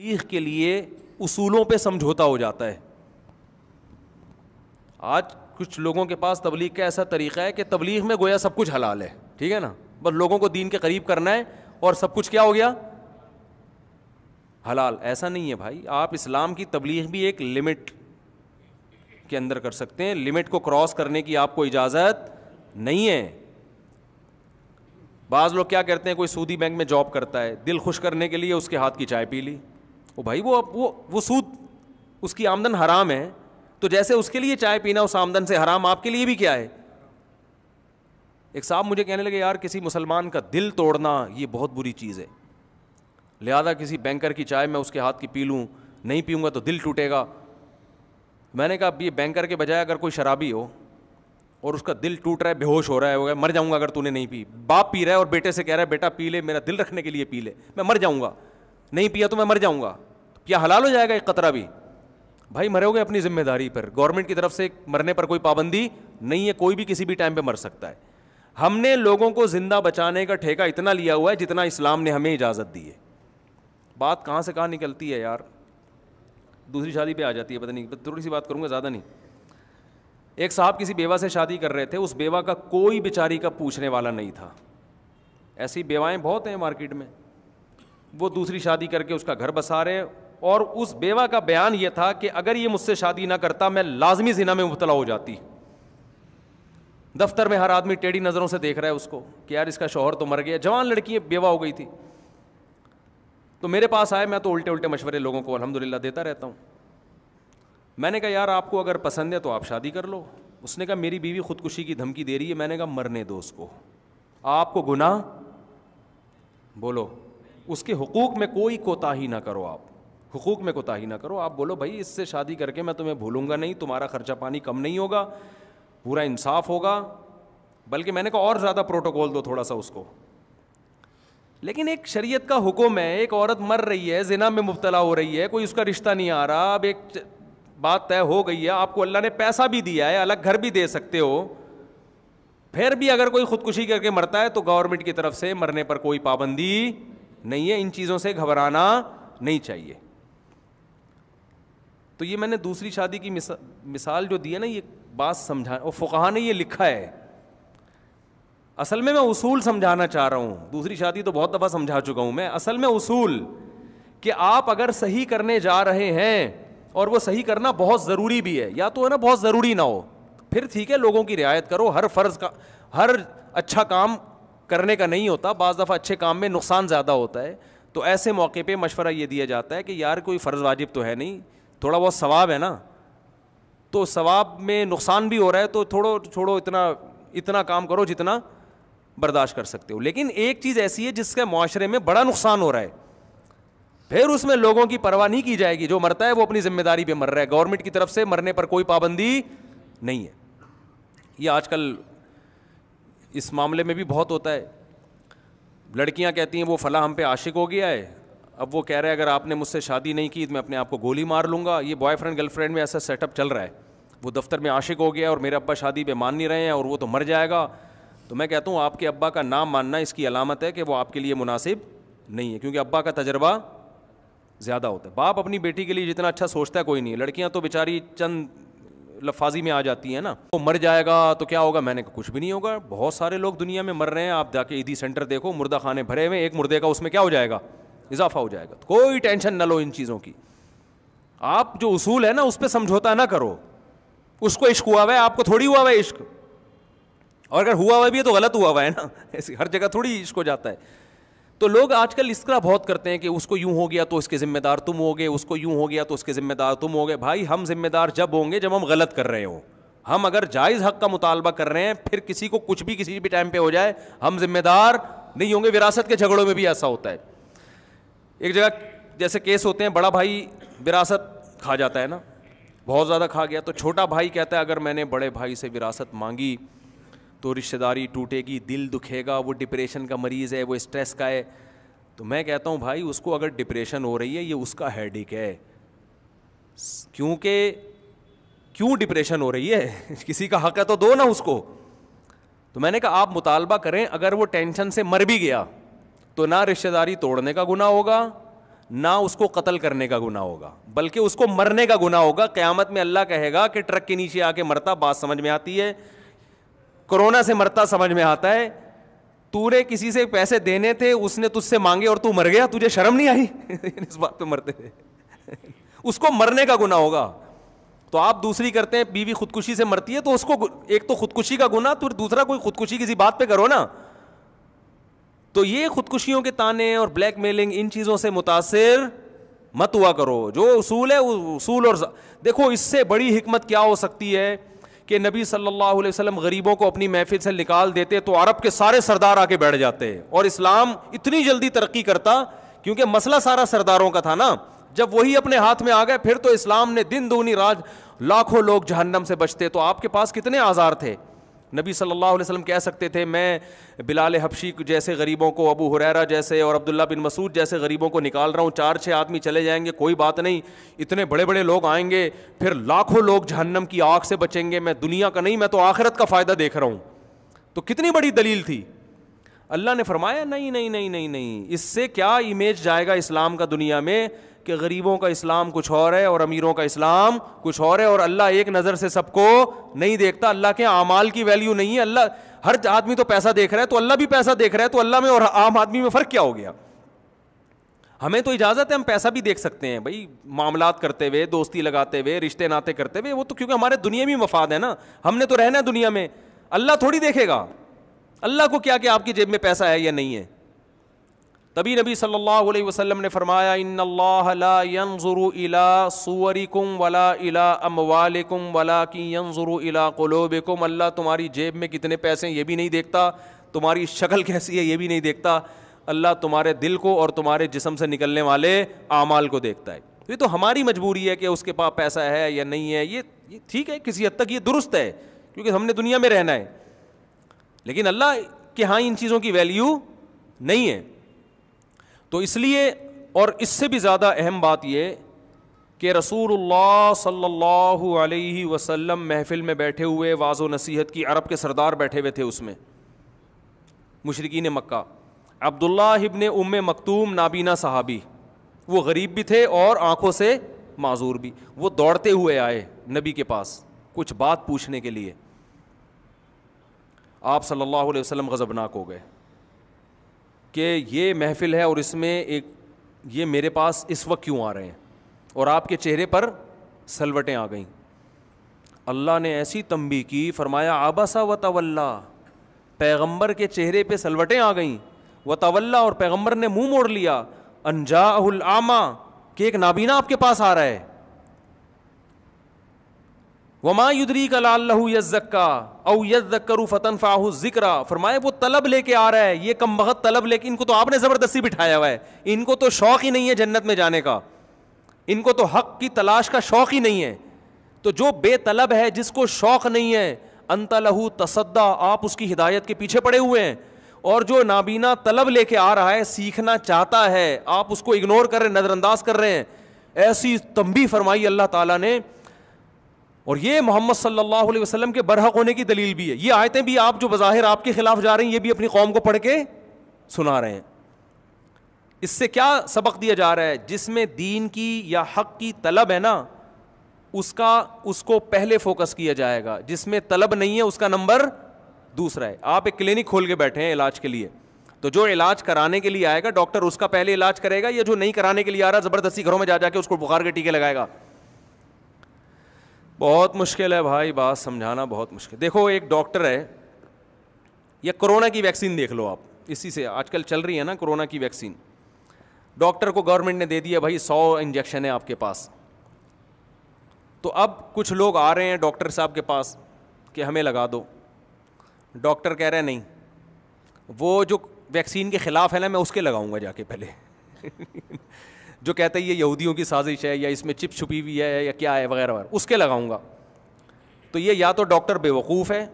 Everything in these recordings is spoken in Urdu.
تبلیغ کے لیے اصولوں پہ سمجھوتا ہو جاتا ہے. آج کچھ لوگوں کے پاس تبلیغ کا ایسا طریقہ ہے کہ تبلیغ میں گویا سب کچھ حلال ہے, ٹھیک ہے نا, بس لوگوں کو دین کے قریب کرنا ہے اور سب کچھ کیا ہو گیا حلال. ایسا نہیں ہے بھائی, آپ اسلام کی تبلیغ بھی ایک لمٹ کے اندر کر سکتے ہیں, لمٹ کو کراس کرنے کی آپ کو اجازت نہیں ہے. بعض لوگ کیا کرتے ہیں, کوئی سودی بینک میں جاب کرتا ہے, دل خوش کرنے کے لیے اس کے ہاتھ کی چائے پی لی. وہ بھائی وہ سود, اس کی آمدن حرام ہے, تو جیسے اس کے لیے چائے پینا اس آمدن سے حرام, آپ کے لیے بھی کیا ہے. ایک صاحب مجھے کہنے لگے, یار کسی مسلمان کا دل توڑنا یہ بہت بری چیز ہے, لہذا کسی بینکر کی چائے میں اس کے ہاتھ کی پی لوں, نہیں پیوں گا تو دل ٹوٹے گا. میں نے کہا اب یہ بینکر کے بجائے اگر کوئی شرابی ہو اور اس کا دل ٹوٹ رہا ہے, بے ہوش ہو رہا ہے, مر جاؤں گا اگر تو نے نہیں پی, باپ پی رہا ہے اور بیٹے سے کہہ رہا ہے بیٹا پی لے, میرا دل رکھنے کے لیے پی لے, میں مر جاؤں گا, نہیں پیا تو میں مر جاؤں گا, کیا حلال ہو جائے گا ایک قطرہ بھی؟ بھائی مرو گے اپنی ذمہ داری پر, گورنمنٹ کی طرف سے مرنے پر کوئی پابندی نہیں ہے, کوئی بھی کسی بھی ٹائم پہ مر سکتا ہے. ہم نے لوگوں کو زندہ بچانے کا ٹھیکہ اتنا لیا ہوا ہے جتنا اسلام نے ہمیں اجازت دی ہے. بات کہاں سے کہاں نکلتی ہے یار, دوسری شادی پہ آ جاتی ہے, پتہ نہیں, تھوڑی سی بات کروں گا, زیادہ نہیں. ایک صاحب کسی بیوہ سے شادی کر رہے تھے, اس بیوہ کا کوئی بیچاری کا پوچھنے والا نہیں تھا. ایسی بیوائیں بہت ہیں مارکیٹ میں, وہ دوسری شادی کر کے اس کا گھر بسا رہے, اور اس بیوہ کا بیان یہ تھا کہ اگر یہ مجھ سے شادی نہ کرتا میں لازمی زنا میں مبتلا ہو جاتی. دفتر میں ہر آدمی ٹیڑھی نظروں سے دیکھ رہا ہے اس کو کہ یار اس کا شوہر تو مر گیا, جوان لڑکی بیوہ ہو گئی تھی. تو میرے پاس آئے, میں تو الٹے مشورے لوگوں کو الحمدللہ دیتا رہتا ہوں. میں نے کہا یار آپ کو اگر پسند ہے تو آپ شادی کر لو. اس نے کہا میری بیوی خودکشی کی دھمکی دے رہی ہے. میں نے کہا مرنے دو اس کو, آپ کو گناہ, بولو اس کے حقوق میں کوئی کوتاہی نہ کرو, آپ حقوق میں کوتاہی نہ کرو. آپ بولو بھائی اس سے شادی کر کے میں تمہیں بھولوں گا نہیں, تمہارا خرچہ پانی کم نہیں ہوگا, پورا انصاف ہوگا, بلکہ میں نے کہا اور زیادہ پروٹوکول دو تھوڑا سا اس کو. لیکن ایک شریعت کا حکم ہے, ایک عورت مر رہی ہے, زنا میں مبتلا ہو رہی ہے, کوئی اس کا رشتہ نہیں آ رہا, اب ایک بات طے ہو گئی ہے, آپ کو اللہ نے پیسہ بھی دیا ہے, الگ گھر بھی دے سکتے ہو, پھر بھی اگر کوئی خودکشی کر کے مرتا ہے تو گورنمنٹ کی طرف سے مرنے پر کوئی پابندی نہیں ہے. ان چیزوں سے گھبرانا نہیں چاہیے. تو یہ میں نے دوسری شادی کی مثال جو دی ہے نا, یہ بات سمجھا, اور فقہا نے یہ لکھا ہے. اصل میں اصول سمجھانا چاہ رہا ہوں, دوسری شادی تو بہت دفعہ سمجھا چکا ہوں میں. اصل میں اصول کہ آپ اگر صحیح کرنے جا رہے ہیں اور وہ صحیح کرنا بہت ضروری بھی ہے, یا تو ہے نا بہت ضروری نہ ہو, پھر ٹھیک ہے لوگوں کی رعایت کرو. ہر فرض کا, ہر اچھا کام کرنے کا نہیں ہوتا, بعض دفعہ اچھے کام میں نقصان زیادہ ہوتا ہے. تو ایسے موقع پہ مشورہ یہ دیا جاتا ہے کہ یار کوئی فرض واجب تو ہے نہیں, تھوڑا بہت ثواب ہے نا, تو ثواب میں نقصان بھی ہو رہا ہے تو چھوڑو اتنا کام کرو جتنا برداشت کر سکتے ہو. لیکن ایک چیز ایسی ہے جس کے معاشرے میں بڑا نقصان ہو رہا ہے, پھر اس میں لوگوں کی پرواہ نہیں کی جائے گی. جو مرتا ہے وہ اپنی ذمہ داری پہ مر رہا ہے, گورنمنٹ کی طرف سے مرنے پر کوئی پابندی نہیں ہے. یہ آج کل اس معاملے میں بھی بہت ہوتا ہے. لڑکیاں کہتی ہیں وہ فلاں ہم پہ عاشق ہو گیا ہے, اب وہ کہہ رہے ہیں اگر آپ نے مجھ سے شادی نہیں کی تو میں اپنے آپ کو گولی مار لوں گا. یہ بوائے فرینڈ گرل فرینڈ میں ایسا سیٹ اپ چل رہا ہے. وہ دفتر میں عاشق ہو گیا اور میرے ابا شادی پہ مان نہیں رہے ہیں اور وہ تو مر جائے گا. تو میں کہتا ہوں آپ کے ابا کا نام ماننا اس کی علامت ہے کہ وہ آپ کے لیے مناسب نہیں ہے, کیونکہ ابا کا تجربہ زیادہ ہوتا ہے. باپ اپنی بیٹی کے لیے جتنا اچھا سوچتا ہے کوئی نہیں. لڑکیاں تو بیچاری چند لفاظی میں آ جاتی ہیں نا, وہ مر جائے گا تو کیا ہوگا. میں نے کہا کچھ بھی نہیں ہوگا, بہت سارے لوگ دنیا میں مر رہے ہیں. آپ جا کے عیدی سینٹر دیکھو, مردہ خانے بھرے ہوئے, ایک مردے کا اس میں کیا ہو جائے گا, اضافہ ہو جائے گا. تو کوئی ٹینشن نہ لو ان چیزوں کی. آپ جو اصول ہے نا اس پہ سمجھوتا نہ کرو. اس کو عشق ہوا ہوا ہے, آپ کو تھوڑی ہوا ہوا ہے عشق, اور اگر ہوا ہوا بھی ہے تو غلط ہوا ہوا ہے نا, ہر جگہ تھوڑی عشق ہو جاتا ہے. تو لوگ آج کل اس طرح بہت کرتے ہیں کہ اس کو یوں ہو گیا تو اس کے ذمہ دار تم ہوگے, اس کو یوں ہو گیا تو اس کے ذمہ دار تم ہوگے. بھائی ہم ذمہ دار جب ہوں گے جب ہم غلط کر رہے ہوں. ہم اگر جائز حق کا مطالبہ کر رہے ہیں, پھر کسی کو کچھ بھی کسی بھی ٹائم پہ ہو جائے, ہم ذمہ دار نہیں ہوں گے. وراثت کے جھگڑوں میں بھی ایسا ہوتا ہے. ایک جگہ جیسے کیس ہوتے ہیں, بڑا بھائی وراثت کھا جاتا ہے نا, بہت زیادہ کھا گیا, تو چھوٹا بھائی کہتا ہے اگر میں نے بڑے بھائی سے وراثت مانگی تو رشتہ داری ٹوٹے گی, دل دکھے گا, وہ ڈپریشن کا مریض ہے, وہ اسٹریس کا ہے. تو میں کہتا ہوں بھائی اس کو اگر ڈپریشن ہو رہی ہے یہ اس کا ہیڈ ایک ہے, کیونکہ کیوں ڈپریشن ہو رہی ہے, کسی کا حق ہے تو دو نا اس کو. تو میں نے کہا آپ مطالبہ کریں, اگر وہ ٹینشن سے مر بھی گیا تو نہ رشتہ داری توڑنے کا گناہ ہوگا, نہ اس کو قتل کرنے کا گناہ ہوگا بلکہ اس کو مرنے کا گناہ ہوگا. قیامت میں اللہ کہے گا کہ ٹرک کے نیچے آ کے مرتا بات سمجھ میں آتی ہے, کورونا سے مرتا سمجھ میں آتا ہے, تو نے کسی سے پیسے دینے تھے, اس نے تجھ سے مانگے اور تو مر گیا, تجھے شرم نہیں آئی اس بات پہ مرتے تھے اس کو مرنے کا گناہ ہوگا. تو آپ دوسری کرتے ہیں, بیوی خودکشی سے مرتی ہے تو اس کو ایک تو خودکشی کا گناہ, تو دوسرا کوئی خودکشی کسی بات پہ کرو نا. تو یہ خودکشیوں کے تانے اور بلیک میلنگ ان چیزوں سے متاثر مت ہوا کرو. جو اصول ہے اصول. اور دیکھو اس سے بڑی حکمت کیا ہو سکتی ہے کہ نبی صلی اللہ علیہ وسلم غریبوں کو اپنی محفل سے نکال دیتے تو عرب کے سارے سردار آ کے بیٹھ جاتے اور اسلام اتنی جلدی ترقی کرتا, کیونکہ مسئلہ سارا سرداروں کا تھا نا. جب وہی اپنے ہاتھ میں آ گئے پھر تو اسلام نے دن دگنی رات, لاکھوں لوگ جہنم سے بچتے. تو آپ کے پاس کتنے آزار تھے. نبی صلی اللہ علیہ وسلم کہہ سکتے تھے میں بلال حبشی جیسے غریبوں کو, ابو ہریرہ جیسے اور عبداللہ بن مسعود جیسے غریبوں کو نکال رہا ہوں, 4-6 آدمی چلے جائیں گے کوئی بات نہیں, اتنے بڑے بڑے لوگ آئیں گے پھر لاکھوں لوگ جہنم کی آگ سے بچیں گے, میں دنیا کا نہیں میں تو آخرت کا فائدہ دیکھ رہا ہوں. تو کتنی بڑی دلیل تھی. اللہ نے فرمایا نہیں نہیں نہیں نہیں نہیں, اس سے کیا امیج جائے گا اسلام کا دنیا میں کہ غریبوں کا اسلام کچھ اور ہے اور امیروں کا اسلام کچھ اور ہے, اور اللہ ایک نظر سے سب کو نہیں دیکھتا. اللہ کے اعمال کی ویلیو نہیں ہے. اللہ ہر آدمی تو پیسہ دیکھ رہا ہے, تو اللہ بھی پیسہ دیکھ رہا ہے, تو اللہ میں اور عام آدمی میں فرق کیا ہو گیا. ہمیں تو اجازت ہے ہم پیسہ بھی دیکھ سکتے ہیں بھائی, معاملات کرتے ہوئے, دوستی لگاتے ہوئے, رشتے ناتے کرتے ہوئے, وہ تو کیونکہ ہمارے دنیاوی مفاد ہے نا, ہم نے تو رہنا ہے دنیا میں. اللہ تھوڑی دیکھے گا, اللہ کو کیا کہ آپ کی جیب میں پیسہ ہے یا نہیں ہے. تبھی نبی صلی اللہ علیہ وسلم نے فرمایا ان اللہ لا ينظر الى صورکم ولا الى اموالکم ولکن ينظر الى قلوبکم. اللہ تمہاری جیب میں کتنے پیسے ہیں یہ بھی نہیں دیکھتا, تمہاری شکل کیسی ہے یہ بھی نہیں دیکھتا, اللہ تمہارے دل کو اور تمہارے جسم سے نکلنے والے اعمال کو دیکھتا ہے. یہ تو ہماری مجبوری ہے کہ اس کے پاس پیسہ ہے یا نہیں ہے, یہ ٹھیک ہے کسی حد تک یہ درست ہے کیونکہ ہم نے دنیا میں رہنا ہے, لیکن اللہ کے ہاں ان چیزوں کی ویلیو نہیں ہے. تو اس لیے, اور اس سے بھی زیادہ اہم بات یہ کہ رسول اللہ صلی اللہ علیہ وسلم محفل میں بیٹھے ہوئے واعظ و نصیحت کی, عرب کے سردار بیٹھے ہوئے تھے اس میں, مشرکین مکہ. عبداللہ ابن ام مکتوم نابینا صحابی, وہ غریب بھی تھے اور آنکھوں سے معذور بھی, وہ دوڑتے ہوئے آئے نبی کے پاس کچھ بات پوچھنے کے لیے. آپ صلی اللہ علیہ وسلم غضبناک ہو گئے کہ یہ محفل ہے اور اس میں ایک یہ میرے پاس اس وقت کیوں آ رہے ہیں, اور آپ کے چہرے پر سلوٹیں آ گئیں. اللہ نے ایسی تنبیہ کی, فرمایا عبس و تولا, پیغمبر کے چہرے پہ سلوٹیں آ گئیں, و تولا, اور پیغمبر نے منہ موڑ لیا, ان جاءہ الاعمی, کہ ایک نابینا آپ کے پاس آ رہا ہے. وما یدریک لعلہ یزکا او یذکر فتنفعہ الذکرى, فرمایا وہ طلب لے کے آ رہا ہے, یہ کم بخت طلب لے کے, ان کو تو آپ نے زبردستی بٹھایا ہوا ہے, ان کو تو شوق ہی نہیں ہے جنت میں جانے کا, ان کو تو حق کی تلاش کا شوق ہی نہیں ہے. تو جو بے طلب ہے, جس کو شوق نہیں ہے, انت لہ تصدی, آپ اس کی ہدایت کے پیچھے پڑے ہوئے ہیں. اور جو نابینا طلب لے کے آ رہا ہے, سیکھنا چاہتا ہے, آپ اس کو اگنور کر رہے ہیں, نظر انداز کر رہے ہیں. ایسی تنبیہ فرمائی اللہ تعالیٰ نے, اور یہ محمد صلی اللہ علیہ وسلم کے برحق ہونے کی دلیل بھی ہے. یہ آیتیں بھی آپ جو بظاہر آپ کے خلاف جا رہی ہیں, یہ بھی اپنی قوم کو پڑھ کے سنا رہے ہیں. اس سے کیا سبق دیا جا رہا ہے, جس میں دین کی یا حق کی طلب ہے نا, اس کو پہلے فوکس کیا جائے گا. جس میں طلب نہیں ہے اس کا نمبر دوسرا ہے. آپ ایک کلینک کھول کے بیٹھے ہیں علاج کے لیے, تو جو علاج کرانے کے لیے آئے گا ڈاکٹر اس کا پہلے علاج کرے گا, یا جو نہیں کرانے کے لیے آ رہا زبردستی گھروں میں جا کے اس کو بخار کے ٹیکے لگائے گا. بہت مشکل ہے بھائی, بات سمجھانا بہت مشکل. دیکھو ایک ڈاکٹر ہے, یا کرونا کی ویکسین دیکھ لو آپ, اسی سے آج کل چل رہی ہے نا کرونا کی ویکسین. ڈاکٹر کو گورنمنٹ نے دے دیا بھائی 100 انجیکشن ہے آپ کے پاس. تو اب کچھ لوگ آ رہے ہیں ڈاکٹر صاحب کے پاس کہ ہمیں لگا دو. ڈاکٹر کہہ رہے ہیں نہیں, وہ جو ویکسین کے خلاف ہے نا میں اس کے لگاؤں گا جا کے پہلے جو کہتا ہے یہ یہودیوں کی سازش ہے, یا اس میں چپ چھپی ہوئی ہے, یا کیا ہے وغیرہ وغیرہ, اس کے لگاؤں گا. تو یہ یا تو ڈاکٹر بے وقوف ہے,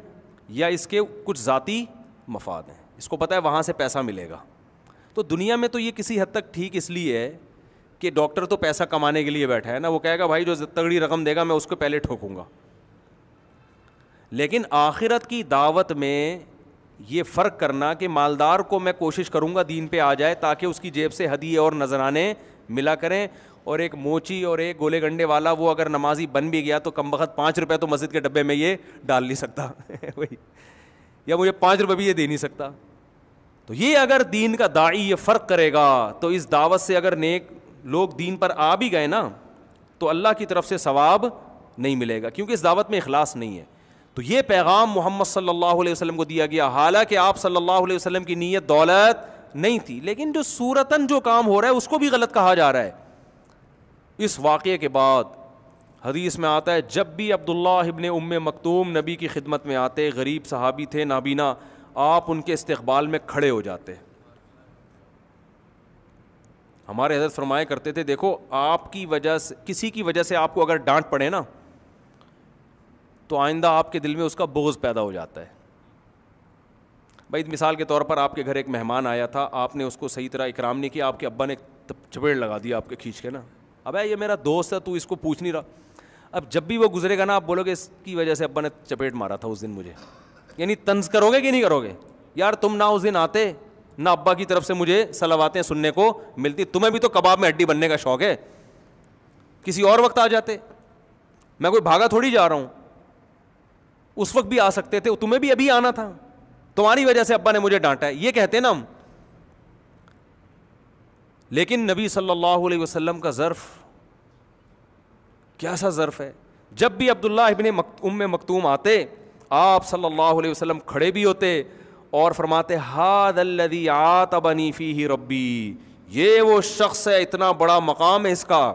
یا اس کے کچھ ذاتی مفاد ہیں, اس کو پتہ ہے وہاں سے پیسہ ملے گا. تو دنیا میں تو یہ کسی حد تک ٹھیک اس لیے ہے کہ ڈاکٹر تو پیسہ کمانے کے لیے بیٹھا ہے نا, وہ کہے گا بھائی جو تگڑی رقم دے گا میں اس کو پہلے ٹھوکوں گا. لیکن آخرت کی دعوت میں یہ فرق کرنا کہ مالدار کو میں کوشش کروں گا دین پہ آ جائے تاکہ اس کی جیب سے ہدیے اور نذرانے ملا کریں, اور ایک موچی اور ایک گولے گنڈے والا وہ اگر نمازی بن بھی گیا تو کم بخت 5 روپے تو مسجد کے ڈبے میں یہ ڈال نہیں سکتا وہی, یا مجھے 5 روپے بھی یہ دے نہیں سکتا. تو یہ اگر دین کا داعی یہ فرق کرے گا تو اس دعوت سے اگر نیک لوگ دین پر آ بھی گئے نا تو اللہ کی طرف سے ثواب نہیں ملے گا, کیونکہ اس دعوت میں اخلاص نہیں ہے. تو یہ پیغام محمد صلی اللہ علیہ وسلم کو دیا گیا, حالانکہ آپ صلی اللہ علیہ وسلم کی نیت دولت نہیں تھی, لیکن جو صورتاً جو کام ہو رہا ہے اس کو بھی غلط کہا جا رہا ہے. اس واقعے کے بعد حدیث میں آتا ہے جب بھی عبداللہ ابن ام مکتوم نبی کی خدمت میں آتے, غریب صحابی تھے نابینا, آپ ان کے استقبال میں کھڑے ہو جاتے. ہمارے حضرت فرمایا کرتے تھے دیکھو آپ کی وجہ سے, کسی کی وجہ سے آپ کو اگر ڈانٹ پڑے نا تو آئندہ آپ کے دل میں اس کا بغض پیدا ہو جاتا ہے. بھائی مثال کے طور پر آپ کے گھر ایک مہمان آیا تھا, آپ نے اس کو صحیح طرح اکرام نہیں کیا, آپ کے ابا نے چپیڑ لگا دیا آپ کے کھینچ کے نا, ابے یہ میرا دوست ہے تو اس کو پوچھ نہیں رہا. اب جب بھی وہ گزرے گا نا آپ بولو گے اس کی وجہ سے ابا نے چپیٹ مارا تھا اس دن مجھے, یعنی طنز کرو گے کہ نہیں کرو گے, یار تم نہ اس دن آتے نہ ابا کی طرف سے مجھے صلواتیں سننے کو ملتی, تمہیں بھی تو کباب میں ہڈی بننے کا شوق ہے, کسی اور وقت آ جاتے, میں کوئی بھاگا تھوڑی جا رہا ہوں, اس وقت بھی آ سکتے تھے, تمہیں بھی ابھی آنا تھا, تمہاری وجہ سے ابا نے مجھے ڈانٹا ہے, یہ کہتے ہیں نا ہم. لیکن نبی صلی اللہ علیہ وسلم کا ظرف کیسا ظرف ہے, جب بھی عبداللہ ابن ام مکتوم آتے آپ صلی اللہ علیہ وسلم کھڑے بھی ہوتے اور فرماتے ھذا الذی عاتبنی فیہ ربی, یہ وہ شخص ہے, اتنا بڑا مقام ہے اس کا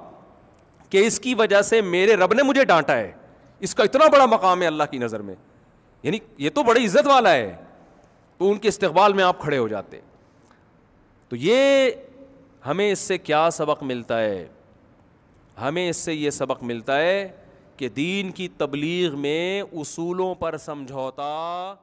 کہ اس کی وجہ سے میرے رب نے مجھے ڈانٹا ہے, اس کا اتنا بڑا مقام ہے اللہ کی نظر میں, یعنی یہ تو بڑی عزت والا ہے. تو ان کے استقبال میں آپ کھڑے ہو جاتے. تو یہ ہمیں اس سے کیا سبق ملتا ہے؟ ہمیں اس سے یہ سبق ملتا ہے کہ دین کی تبلیغ میں اصولوں پر سمجھوتا